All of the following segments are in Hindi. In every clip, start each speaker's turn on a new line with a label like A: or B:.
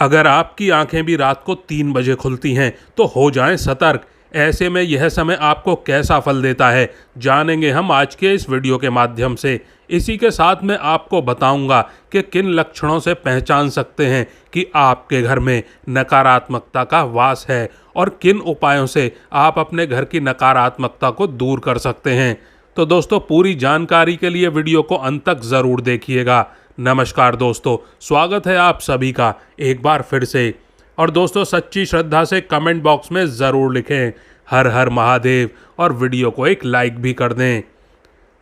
A: अगर आपकी आंखें भी रात को 3 बजे खुलती हैं तो हो जाएं सतर्क। ऐसे में यह समय आपको कैसा फल देता है, जानेंगे हम आज के इस वीडियो के माध्यम से। इसी के साथ मैं आपको बताऊंगा कि किन लक्षणों से पहचान सकते हैं कि आपके घर में नकारात्मकता का वास है और किन उपायों से आप अपने घर की नकारात्मकता को दूर कर सकते हैं। तो दोस्तों, पूरी जानकारी के लिए वीडियो को अंत तक ज़रूर देखिएगा। नमस्कार दोस्तों, स्वागत है आप सभी का एक बार फिर से। और दोस्तों, सच्ची श्रद्धा से कमेंट बॉक्स में ज़रूर लिखें हर हर महादेव और वीडियो को एक लाइक भी कर दें।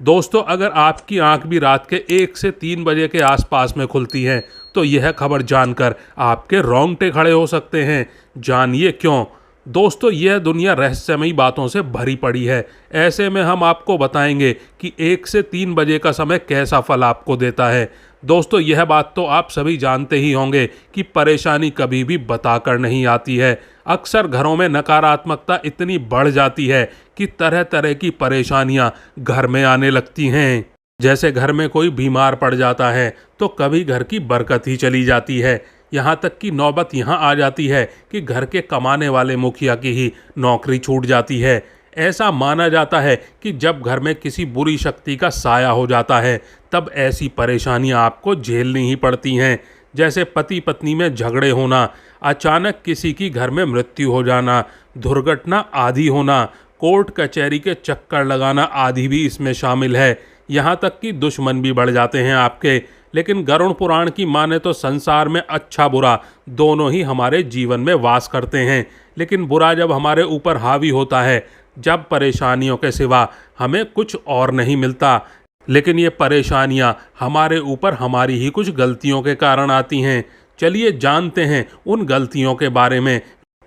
A: दोस्तों, अगर आपकी आंख भी रात के 1 से 3 बजे के आसपास में खुलती है तो यह खबर जानकर आपके रोंगटे खड़े हो सकते हैं। जानिए क्यों। दोस्तों, यह दुनिया रहस्यमयी बातों से भरी पड़ी है। ऐसे में हम आपको बताएंगे कि 1 से 3 बजे का समय कैसा फल आपको देता है। दोस्तों, यह बात तो आप सभी जानते ही होंगे कि परेशानी कभी भी बताकर नहीं आती है। अक्सर घरों में नकारात्मकता इतनी बढ़ जाती है कि तरह तरह की परेशानियां घर में आने लगती हैं। जैसे घर में कोई बीमार पड़ जाता है तो कभी घर की बरकत ही चली जाती है। यहाँ तक कि नौबत यहाँ आ जाती है कि घर के कमाने वाले मुखिया की ही नौकरी छूट जाती है। ऐसा माना जाता है कि जब घर में किसी बुरी शक्ति का साया हो जाता है तब ऐसी परेशानियां आपको झेलनी ही पड़ती हैं। जैसे पति पत्नी में झगड़े होना, अचानक किसी की घर में मृत्यु हो जाना, दुर्घटना आदि होना, कोर्ट कचहरी के चक्कर लगाना आदि भी इसमें शामिल है। यहाँ तक कि दुश्मन भी बढ़ जाते हैं आपके। लेकिन गरुड़ पुराण की माने तो संसार में अच्छा बुरा दोनों ही हमारे जीवन में वास करते हैं। लेकिन बुरा जब हमारे ऊपर हावी होता है, जब परेशानियों के सिवा हमें कुछ और नहीं मिलता, लेकिन ये परेशानियां हमारे ऊपर हमारी ही कुछ गलतियों के कारण आती हैं। चलिए जानते हैं उन गलतियों के बारे में।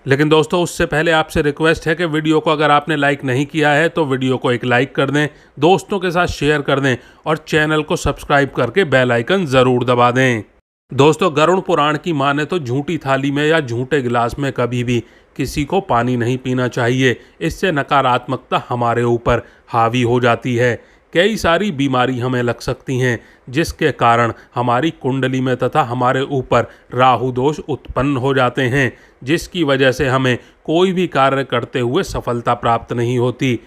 A: लेकिन दोस्तों, उससे पहले आपसे रिक्वेस्ट है कि वीडियो को अगर आपने लाइक नहीं किया है तो वीडियो को एक लाइक कर दें, दोस्तों के साथ शेयर कर दें और चैनल को सब्सक्राइब करके बेल आइकन ज़रूर दबा दें। दोस्तों, गरुड़ पुराण की माने तो झूठी थाली में या झूठे गिलास में कभी भी किसी को पानी नहीं पीना चाहिए। इससे नकारात्मकता हमारे ऊपर हावी हो जाती है। कई सारी बीमारी हमें लग सकती हैं जिसके कारण हमारी कुंडली में तथा हमारे ऊपर राहु दोष उत्पन्न हो जाते हैं, जिसकी वजह से हमें कोई भी कार्य करते हुए सफलता प्राप्त नहीं होती।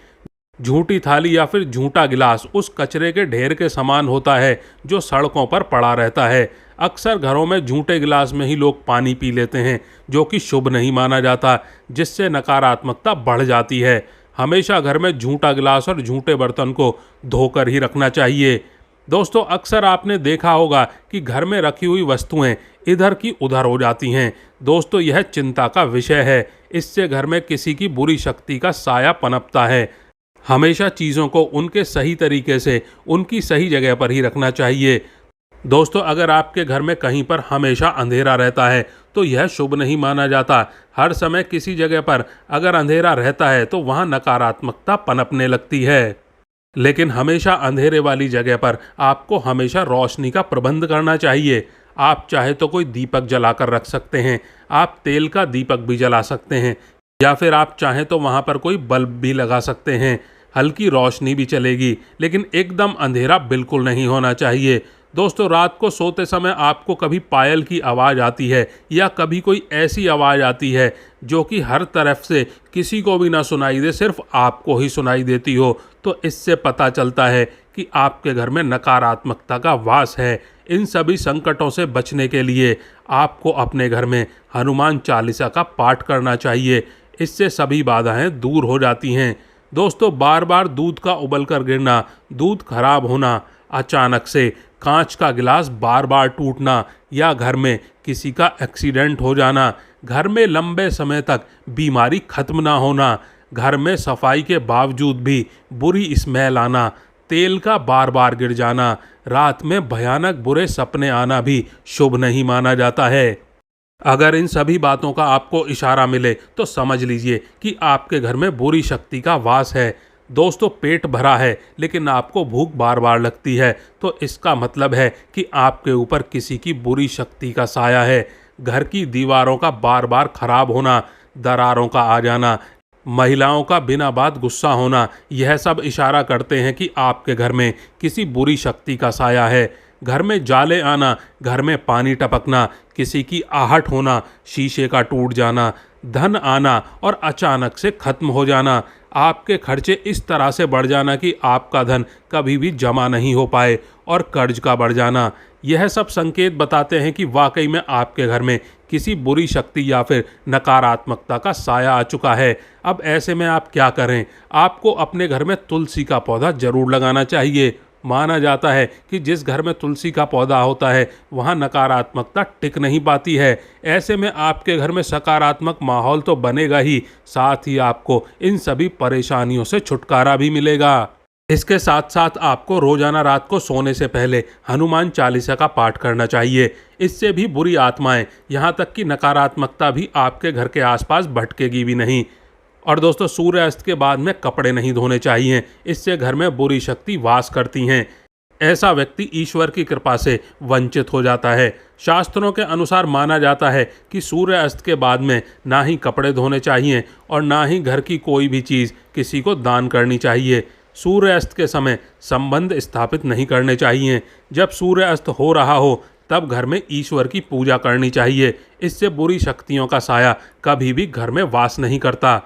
A: झूठी थाली या फिर झूठा गिलास उस कचरे के ढेर के समान होता है जो सड़कों पर पड़ा रहता है। अक्सर घरों में झूठे गिलास में ही लोग पानी पी लेते हैं, जो कि शुभ नहीं माना जाता, जिससे नकारात्मकता बढ़ जाती है। हमेशा घर में झूठा गिलास और झूठे बर्तन को धोकर ही रखना चाहिए। दोस्तों, अक्सर आपने देखा होगा कि घर में रखी हुई वस्तुएं इधर की उधर हो जाती हैं। दोस्तों, यह चिंता का विषय है। इससे घर में किसी की बुरी शक्ति का साया पनपता है। हमेशा चीज़ों को उनके सही तरीके से उनकी सही जगह पर ही रखना चाहिए। दोस्तों, अगर आपके घर में कहीं पर हमेशा अंधेरा रहता है तो यह शुभ नहीं माना जाता। हर समय किसी जगह पर अगर अंधेरा रहता है तो वहाँ नकारात्मकता पनपने लगती है। लेकिन हमेशा अंधेरे वाली जगह पर आपको हमेशा रोशनी का प्रबंध करना चाहिए। आप चाहे तो कोई दीपक जलाकर रख सकते हैं, आप तेल का दीपक भी जला सकते हैं, या फिर आप चाहें तो वहाँ पर कोई बल्ब भी लगा सकते हैं। हल्की रोशनी भी चलेगी, लेकिन एकदम अंधेरा बिल्कुल नहीं होना चाहिए। दोस्तों, रात को सोते समय आपको कभी पायल की आवाज़ आती है या कभी कोई ऐसी आवाज़ आती है जो कि हर तरफ से किसी को भी ना सुनाई दे, सिर्फ आपको ही सुनाई देती हो, तो इससे पता चलता है कि आपके घर में नकारात्मकता का वास है। इन सभी संकटों से बचने के लिए आपको अपने घर में हनुमान चालीसा का पाठ करना चाहिए। इससे सभी बाधाएं दूर हो जाती हैं। दोस्तों, बार बार दूध का उबल कर गिरना, दूध खराब होना, अचानक से कांच का गिलास बार बार टूटना या घर में किसी का एक्सीडेंट हो जाना, घर में लंबे समय तक बीमारी खत्म ना होना, घर में सफाई के बावजूद भी बुरी स्मेल आना, तेल का बार बार गिर जाना, रात में भयानक बुरे सपने आना भी शुभ नहीं माना जाता है। अगर इन सभी बातों का आपको इशारा मिले तो समझ लीजिए कि आपके घर में बुरी शक्ति का वास है। दोस्तों, पेट भरा है लेकिन आपको भूख बार बार लगती है तो इसका मतलब है कि आपके ऊपर किसी की बुरी शक्ति का साया है। घर की दीवारों का बार बार खराब होना, दरारों का आ जाना, महिलाओं का बिना बात गुस्सा होना, यह सब इशारा करते हैं कि आपके घर में किसी बुरी शक्ति का साया है। घर में जाले आना, घर में पानी टपकना, किसी की आहट होना, शीशे का टूट जाना, धन आना और अचानक से खत्म हो जाना, आपके खर्चे इस तरह से बढ़ जाना कि आपका धन कभी भी जमा नहीं हो पाए और कर्ज का बढ़ जाना, यह सब संकेत बताते हैं कि वाकई में आपके घर में किसी बुरी शक्ति या फिर नकारात्मकता का साया आ चुका है। अब ऐसे में आप क्या करें? आपको अपने घर में तुलसी का पौधा जरूर लगाना चाहिए। माना जाता है कि जिस घर में तुलसी का पौधा होता है वहाँ नकारात्मकता टिक नहीं पाती है। ऐसे में आपके घर में सकारात्मक माहौल तो बनेगा ही, साथ ही आपको इन सभी परेशानियों से छुटकारा भी मिलेगा। इसके साथ साथ आपको रोजाना रात को सोने से पहले हनुमान चालीसा का पाठ करना चाहिए। इससे भी बुरी आत्माएं, यहाँ तक कि नकारात्मकता भी आपके घर के आसपास भटकेगी भी नहीं। और दोस्तों, सूर्यास्त के बाद में कपड़े नहीं धोने चाहिए, इससे घर में बुरी शक्ति वास करती हैं। ऐसा व्यक्ति ईश्वर की कृपा से वंचित हो जाता है। शास्त्रों के अनुसार माना जाता है कि सूर्यास्त के बाद में ना ही कपड़े धोने चाहिए और ना ही घर की कोई भी चीज़ किसी को दान करनी चाहिए। सूर्यास्त के समय संबंध स्थापित नहीं करने चाहिए। जब सूर्यास्त हो रहा हो तब घर में ईश्वर की पूजा करनी चाहिए। इससे बुरी शक्तियों का साया कभी भी घर में वास नहीं करता।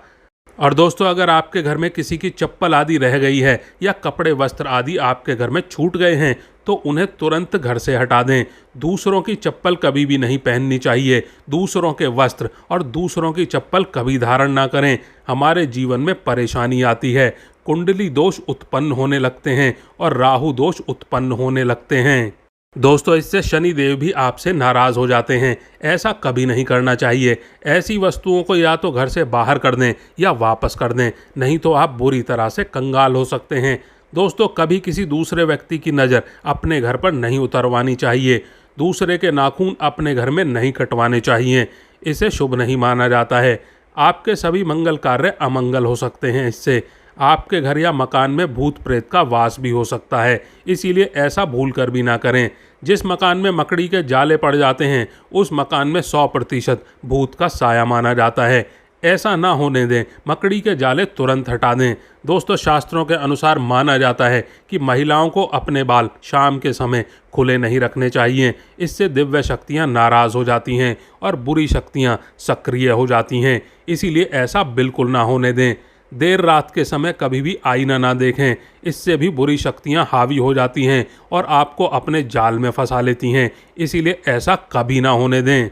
A: और दोस्तों, अगर आपके घर में किसी की चप्पल आदि रह गई है या कपड़े वस्त्र आदि आपके घर में छूट गए हैं तो उन्हें तुरंत घर से हटा दें। दूसरों की चप्पल कभी भी नहीं पहननी चाहिए। दूसरों के वस्त्र और दूसरों की चप्पल कभी धारण ना करें। हमारे जीवन में परेशानी आती है, कुंडली दोष उत्पन्न होने लगते हैं और राहु दोष उत्पन्न होने लगते हैं। दोस्तों, इससे शनि देव भी आपसे नाराज हो जाते हैं। ऐसा कभी नहीं करना चाहिए। ऐसी वस्तुओं को या तो घर से बाहर कर दें या वापस कर दें, नहीं तो आप बुरी तरह से कंगाल हो सकते हैं। दोस्तों, कभी किसी दूसरे व्यक्ति की नज़र अपने घर पर नहीं उतरवानी चाहिए। दूसरे के नाखून अपने घर में नहीं कटवाने चाहिए, इसे शुभ नहीं माना जाता है। आपके सभी मंगल कार्य अमंगल हो सकते हैं। इससे आपके घर या मकान में भूत प्रेत का वास भी हो सकता है, इसीलिए ऐसा भूल कर भी ना करें। जिस मकान में मकड़ी के जाले पड़ जाते हैं उस मकान में 100% भूत का साया माना जाता है। ऐसा ना होने दें, मकड़ी के जाले तुरंत हटा दें। दोस्तों, शास्त्रों के अनुसार माना जाता है कि महिलाओं को अपने बाल शाम के समय खुले नहीं रखने चाहिए। इससे दिव्य शक्तियां नाराज़ हो जाती हैं और बुरी शक्तियां सक्रिय हो जाती हैं, इसीलिए ऐसा बिल्कुल ना होने दें। देर रात के समय कभी भी आईना ना देखें, इससे भी बुरी शक्तियां हावी हो जाती हैं और आपको अपने जाल में फंसा लेती हैं, इसीलिए ऐसा कभी ना होने दें।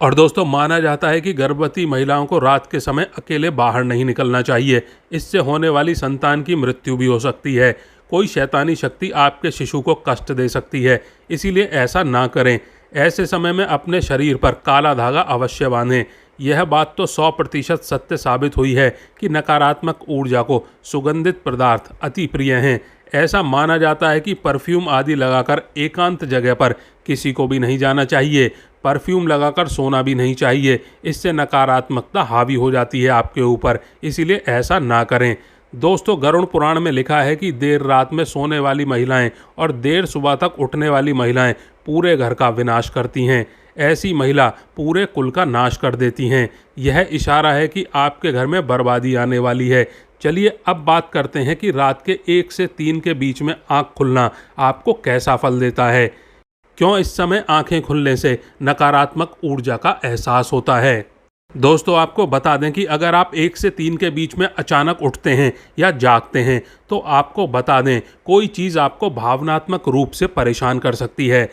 A: और दोस्तों, माना जाता है कि गर्भवती महिलाओं को रात के समय अकेले बाहर नहीं निकलना चाहिए। इससे होने वाली संतान की मृत्यु भी हो सकती है। कोई शैतानी शक्ति आपके शिशु को कष्ट दे सकती है, इसीलिए ऐसा ना करें। ऐसे समय में अपने शरीर पर काला धागा अवश्य बांधें। यह बात तो 100% सत्य साबित हुई है कि नकारात्मक ऊर्जा को सुगंधित पदार्थ अति प्रिय हैं। ऐसा माना जाता है कि परफ्यूम आदि लगाकर एकांत जगह पर किसी को भी नहीं जाना चाहिए। परफ्यूम लगाकर सोना भी नहीं चाहिए, इससे नकारात्मकता हावी हो जाती है आपके ऊपर, इसीलिए ऐसा ना करें। दोस्तों, गरुड़ पुराण में लिखा है कि देर रात में सोने वाली महिलाएं और देर सुबह तक उठने वाली महिलाएं पूरे घर का विनाश करती हैं। ऐसी महिला पूरे कुल का नाश कर देती हैं। यह इशारा है कि आपके घर में बर्बादी आने वाली है। चलिए अब बात करते हैं कि रात के 1 से 3 के बीच में आँख खुलना आपको कैसा फल देता है। क्यों इस समय आंखें खुलने से नकारात्मक ऊर्जा का एहसास होता है? दोस्तों, आपको बता दें कि अगर आप 1 से 3 के बीच में अचानक उठते हैं या जागते हैं तो आपको बता दें कोई चीज़ आपको भावनात्मक रूप से परेशान कर सकती है।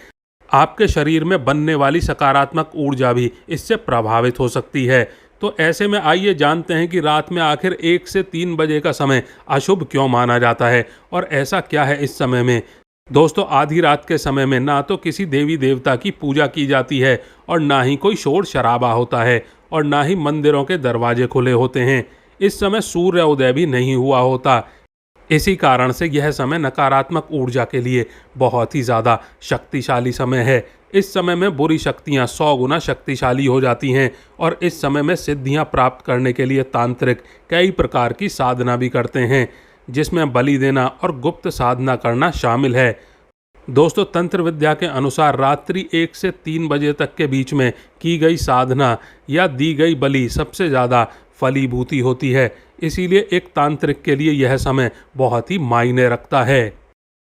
A: आपके शरीर में बनने वाली सकारात्मक ऊर्जा भी इससे प्रभावित हो सकती है। तो ऐसे में आइए जानते हैं कि रात में आखिर 1 से 3 बजे का समय अशुभ क्यों माना जाता है और ऐसा क्या है इस समय में। दोस्तों, आधी रात के समय में ना तो किसी देवी देवता की पूजा की जाती है और ना ही कोई शोर शराबा होता है और ना ही मंदिरों के दरवाजे खुले होते हैं। इस समय सूर्य उदय भी नहीं हुआ होता। इसी कारण से यह समय नकारात्मक ऊर्जा के लिए बहुत ही ज़्यादा शक्तिशाली समय है। इस समय में बुरी शक्तियाँ 100 गुना शक्तिशाली हो जाती हैं और इस समय में सिद्धियाँ प्राप्त करने के लिए तांत्रिक कई प्रकार की साधना भी करते हैं, जिसमें बलि देना और गुप्त साधना करना शामिल है। दोस्तों, तंत्र विद्या के अनुसार रात्रि 1 से 3 बजे तक के बीच में की गई साधना या दी गई बलि सबसे ज़्यादा फलीभूति होती है। इसीलिए एक तांत्रिक के लिए यह समय बहुत ही मायने रखता है।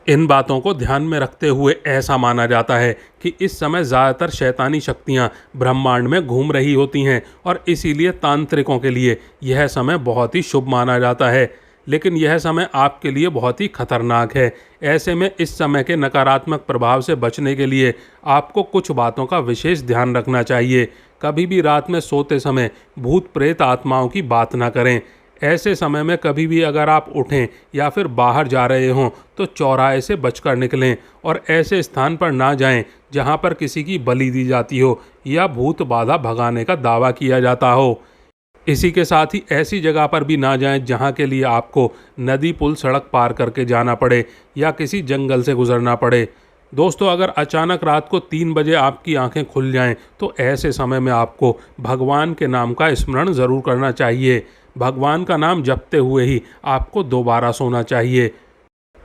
A: इन बातों को ध्यान में रखते हुए ऐसा माना जाता है कि इस समय ज़्यादातर शैतानी शक्तियां ब्रह्मांड में घूम रही होती हैं और इसीलिए तांत्रिकों के लिए यह समय बहुत ही शुभ माना जाता है। लेकिन यह समय आपके लिए बहुत ही खतरनाक है। ऐसे में इस समय के नकारात्मक प्रभाव से बचने के लिए आपको कुछ बातों का विशेष ध्यान रखना चाहिए। कभी भी रात में सोते समय भूत प्रेत आत्माओं की बात ना करें। ऐसे समय में कभी भी अगर आप उठें या फिर बाहर जा रहे हों तो चौराहे से बचकर निकलें और ऐसे स्थान पर ना जाएं जहां पर किसी की बलि दी जाती हो या भूत बाधा भगाने का दावा किया जाता हो। इसी के साथ ही ऐसी जगह पर भी ना जाएं जहां के लिए आपको नदी पुल सड़क पार करके जाना पड़े या किसी जंगल से गुजरना पड़े। दोस्तों, अगर अचानक रात को 3 बजे आपकी आंखें खुल जाएं तो ऐसे समय में आपको भगवान के नाम का स्मरण ज़रूर करना चाहिए। भगवान का नाम जपते हुए ही आपको दोबारा सोना चाहिए।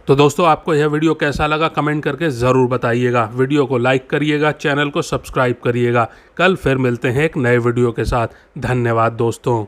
A: तो दोस्तों, आपको यह वीडियो कैसा लगा कमेंट करके ज़रूर बताइएगा। वीडियो को लाइक करिएगा, चैनल को सब्सक्राइब करिएगा। कल फिर मिलते हैं एक नए वीडियो के साथ। धन्यवाद दोस्तों।